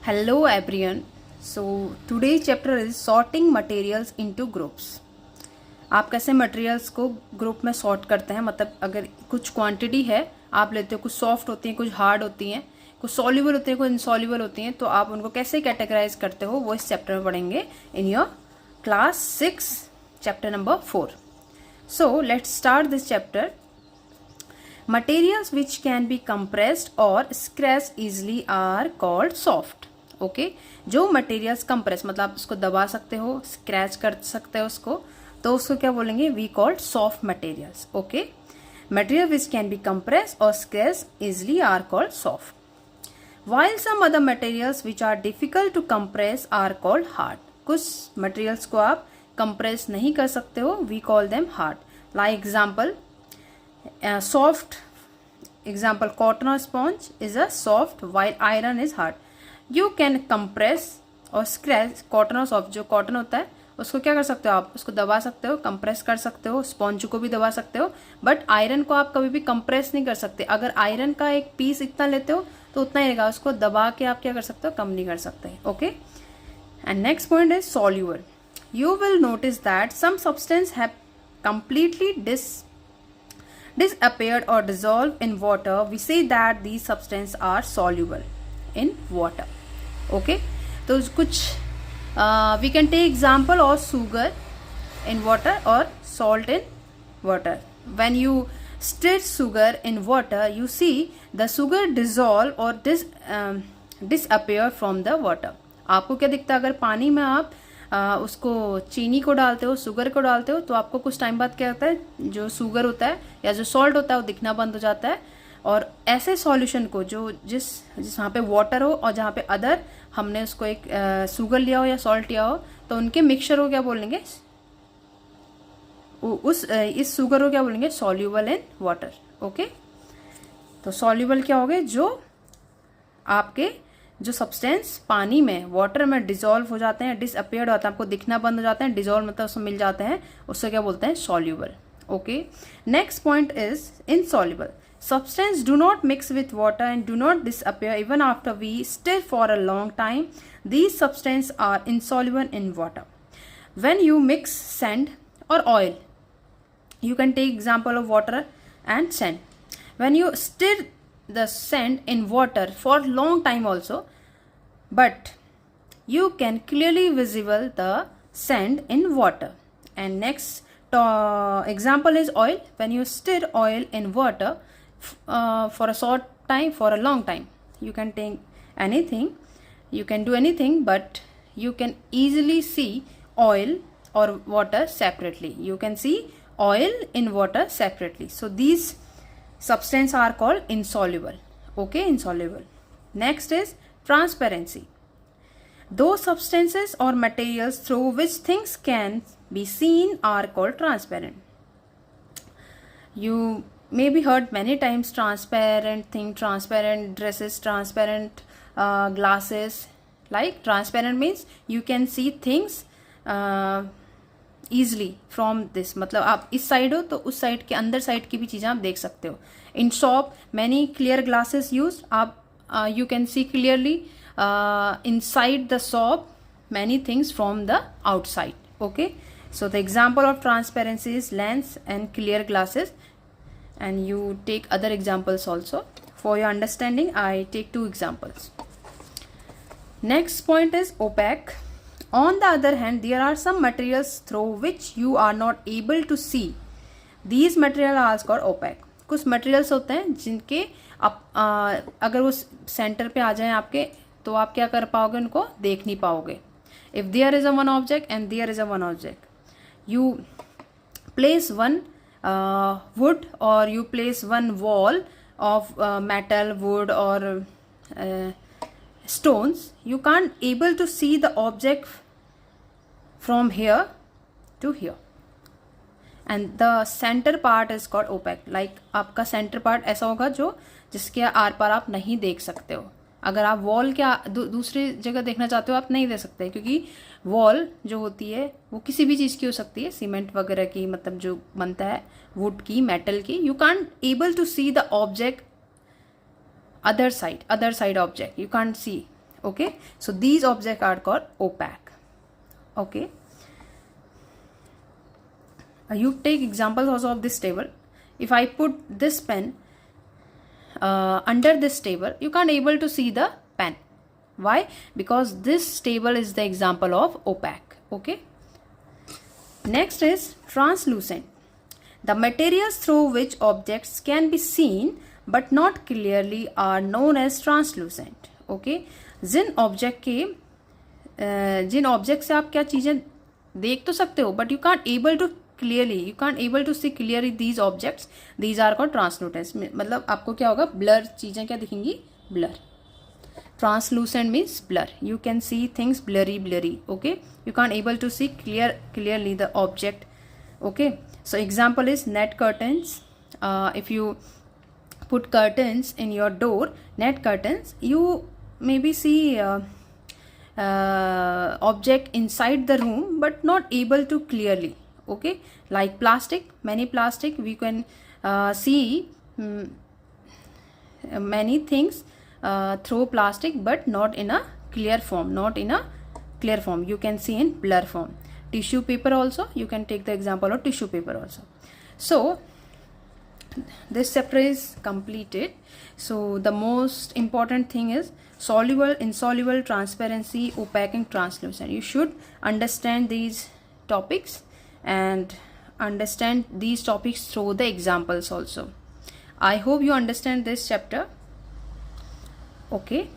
Hello everyone. So today's chapter is sorting materials into groups. आप कैसे materials को group में सॉर्ट करते हैं, मतलब अगर कुछ क्वांटिटी है आप लेते हो, कुछ सॉफ्ट होती हैं, कुछ हार्ड होती हैं, कुछ सॉल्युबल होती हैं, कुछ इनसॉल्युबल होती हैं, तो आप उनको कैसे कैटेगराइज करते हो वो इस चैप्टर में पढ़ेंगे in your class 6 chapter number 4. So let's start this chapter. Materials which can be compressed or scratched easily are called soft. Okay जो मटेरियल्स कंप्रेस मतलब आप उसको दबा सकते हो, स्क्रैच कर सकते हो उसको, तो उसको क्या बोलेंगे? We called soft materials. Okay material which can be compress और scratch easily are called soft. while some other materials which are difficult to compress are called hard. कुछ मटेरियल्स को आप कंप्रेस नहीं कर सकते हो, we call them hard. Like example soft example, cotton or sponge is a soft while iron is hard. You can compress और scratch cotton और soft. जो cotton होता है उसको क्या कर सकते हो? आप उसको दबा सकते हो, कंप्रेस कर सकते हो, स्पॉन्ज को भी दबा सकते हो, बट आयरन को आप कभी भी कंप्रेस नहीं कर सकते. अगर आयरन का एक पीस इतना लेते हो तो उतना ही रहेगा, उसको दबा के आप क्या कर सकते हो? कम नहीं कर सकते. Okay and next point is soluble. You will notice that some substance have completely disappeared or dissolved in water. We say that these substances are soluble in water. Okay, तो कुछ we can take example of sugar in water or salt in water. When you stir sugar in water, you see the sugar dissolve or disappear from the water. आपको क्या दिखता है? अगर पानी में आप उसको चीनी को डालते हो, शुगर को डालते हो, तो आपको कुछ टाइम बाद क्या होता है? जो शुगर होता है या जो सॉल्ट होता है वो दिखना बंद हो जाता है. और ऐसे सॉल्यूशन को जो जिस वहाँ पे वाटर हो और जहाँ पे अदर हमने उसको एक शुगर लिया हो या सॉल्ट लिया हो, तो उनके मिक्सचर को क्या बोलेंगे? इस शुगर को क्या बोलेंगे? Soluble in water. ओके तो सॉल्यूबल क्या हो गए? जो आपके जो सब्सटेंस पानी में वाटर में डिजोल्व हो जाते हैं, डिसअपियर्ड होता है, आपको दिखना बंद हो जाते हैं, डिजोल्व मतलब उसमें मिल जाते हैं, उससे क्या बोलते हैं? Soluble. Okay next point is insoluble. Substance do not mix with water and do not disappear even after we stir for a long time. These substances are insoluble in water. When you mix sand or oil, you can take example of water and sand. When you stir the sand in water for long time also, but you can clearly visible the sand in water. And next example is oil. When you stir oil in water for a short time, for a long time, you can take anything, you can do anything, but you can easily see oil or water separately. You can see oil in water separately. So these substances are called insoluble. Okay, insoluble. Next is transparency. Those substances or materials through which things can be seen are called transparent. You may be heard many times transparent thing, transparent dresses, transparent glasses. Like transparent means you can see things easily from this. मतलब आप इस side हो तो उस side के अंदर side की भी चीज़ें आप देख सकते हो. In shop many clear glasses used. आप you can see clearly inside the shop many things from the outside. Okay, so the example of transparency is lens and clear glasses, and you take other examples also. For your understanding, I take 2 examples. Next point is opaque. On the other hand, there are some materials through which you are not able to see. These materials are called opaque. कुछ materials होते हैं जिनके आप अगर वो centre पे आ जाएं आपके, तो आप क्या कर पाओगे? उनको देख नहीं पाओगे. If there is a one object and there is a one object, you place one wood or you place one wall of metal, wood or stones, you can't able to see the object from here to here, and the center part is called opaque. Like आपका center part ऐसा होगा जो जिसके are पार आप नहीं देख सकते हो. अगर आप वॉल के दूसरी जगह देखना चाहते हो आप नहीं दे सकते, क्योंकि वॉल जो होती है वो किसी भी चीज़ की हो सकती है, सीमेंट वगैरह की, मतलब जो बनता है वुड की, मेटल की. You can't able to see the object other side object, you can't see. Okay, so these objects are called opaque. Okay, you take examples also of this table. If I put this pen under this table, you can't able to see the pen. Why? Because this table is the example of opaque. Okay, next is translucent. The materials through which objects can be seen but not clearly are known as translucent. Okay, जिन object से आप क्या चीजें देख तो सकते हो, but you can't able to see clearly these objects, these are called translucent. मतलब आपको क्या होगा, ब्लर चीजें क्या दिखेंगी, blur. Translucent means blur. You can see things blurry. Okay, you can't able to see clearly the object. Okay, so example is net curtains. If you put curtains in your door, net curtains, you maybe see object inside the room but not able to clearly. Okay, like plastic, many plastic we can see many things through plastic but not in a clear form, you can see in blur form. Tissue paper also, you can take the example of tissue paper also. So this chapter is completed. So the most important thing is soluble, insoluble, transparency, opaque and translucent. You should understand these topics and understand these topics through the examples also. I hope you understand this chapter. Okay.